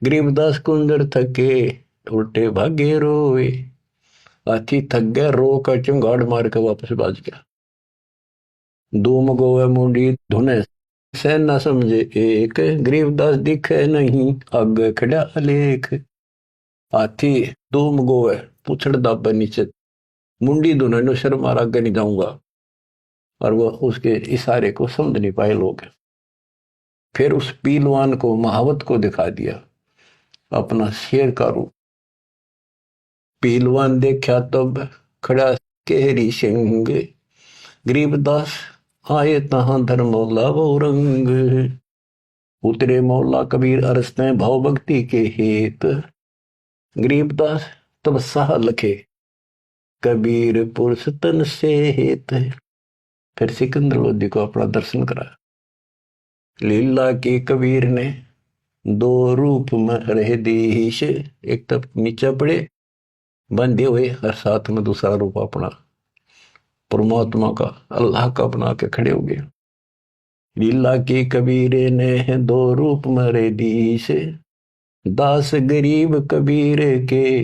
गरीबदास कुंजर थके उल्टे भागे रोए। हाथी थक गया, रो का चंगाड़ मार के वापस बाज गया। धूम गोवे मुंडी धुने से न समझे एक, गरीबदास दिखे नहीं आगे खड़ा अलेख। हाथी धूम गोवे पूछड़ दाबे नीचे, मुंडी धुने नो शर्म मार आगे नहीं जाऊंगा। और वो उसके इशारे को समझ नहीं पाए लोग। फिर उस पीलवान को महावत को दिखा दिया अपना शेर का रूप। पीलवान देखा तब खड़ा केहरी सिंह, गरीबदास आए तहां धर्मौला वो रंग। उतरे मौला कबीर अरसते भाव भक्ति के हेत, गरीबदास तब साह लखे कबीर पुरुष तन से हेत। फिर सिकंदर लोधी को अपना दर्शन करा। लीला के कबीर ने दो रूप में रह दीश, एक तब नीचे पड़े बंधे हुए और साथ में दूसरा रूप अपना परमात्मा का अल्लाह का बना के खड़े हो गए। लीला के कबीर ने दो रूप में रह दीश, दास गरीब कबीर के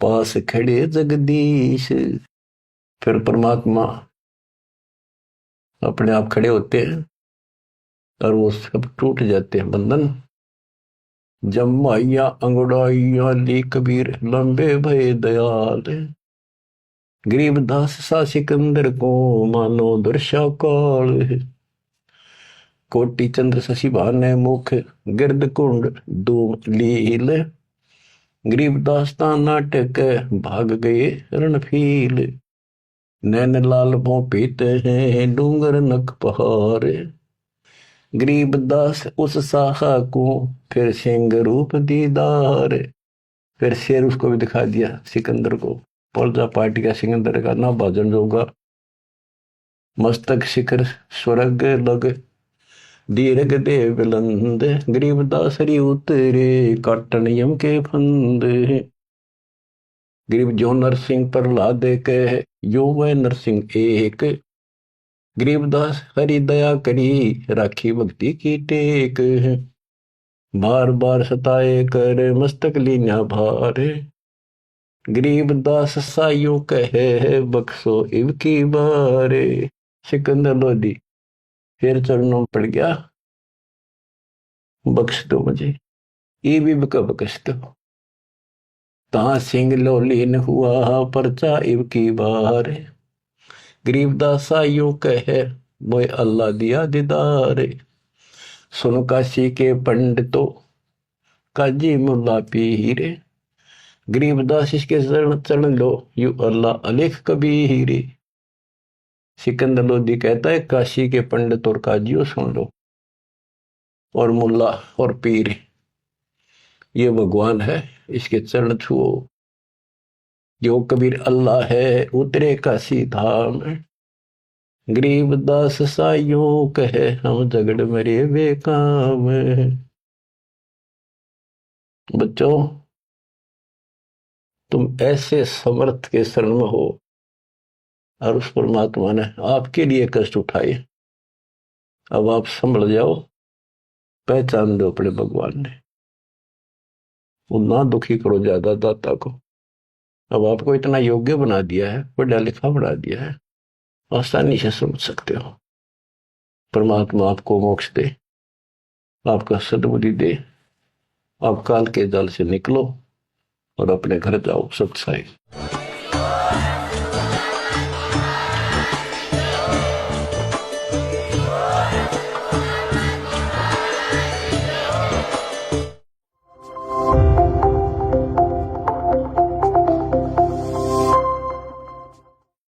पास खड़े जगदीश। फिर परमात्मा अपने आप खड़े होते हैं और वो सब टूट जाते हैं बंधन। जमाइया अंगड़ाइया ली कबीर लंबे भय दयाल, गरीबदास सा सिकंदर को मानो दर्शा काल। कोटि चंद्र शशि भाने मुख गिरद कुंड दो लील, गरीबदास ता नाटक भाग गए रणफील। नैन लाल भों पीते हैं डूंगर नक पहाड़, गरीबदास उस साहा को फिर सिंह रूप दीदार। फिर शेर उसको भी दिखा दिया सिकंदर को, पलजा पार्टी का सिकंदर का ना भाजन जोगा। मस्तक शिखर स्वर्ग लग दीर्घ देव बुलंद, गरीबदास हरि उतरे काटन यम के फंद। गरीब जो नरसिंह प्रहलाद कह यो वह नरसिंह एक, गरीबदास हरि दया करी राखी भक्ति की टेक। बार बार सताए कर मस्तक लीना भार, गरीबदास साइयों कहे बख्शो इव की बारे। सिकंदर लोधी फिर चरणों पड़ गया, बख्श दो मुझे, ये भी बख्श दो। ता सिंह लोलीन हुआ परचा इव की बार, गरीबदास साइयों कहे मोए अल्लाह दिया दीदार। सुन काशी के पंडितों काजी मुल्ला पीर, गरीबदास इसके चरण लो यू अल्लाह अलेख कबीर। सिकंदर लोधी कहता है काशी के पंडित और काजियों सुन लो, और मुल्ला और पीर ये भगवान है, इसके चरण छुओ। जो कबीर अल्लाह है उतरे काशी धाम, गरीबदास साइयों कहे हम झगड़ मरे बेकाम। बच्चों तुम ऐसे समर्थ के शरण में हो और उस परमात्मा ने आपके लिए कष्ट उठाए। अब आप संभल जाओ, पहचान दो अपने भगवान ने, वो ना दुखी करो ज्यादा दाता को। अब आपको इतना योग्य बना दिया है, पढ़ा लिखा बना दिया है, आसानी से समझ सकते हो। परमात्मा आपको मोक्ष दे, आपका सद्बुद्धि दे, आप काल के जाल से निकलो और अपने घर जाओ सत्साई।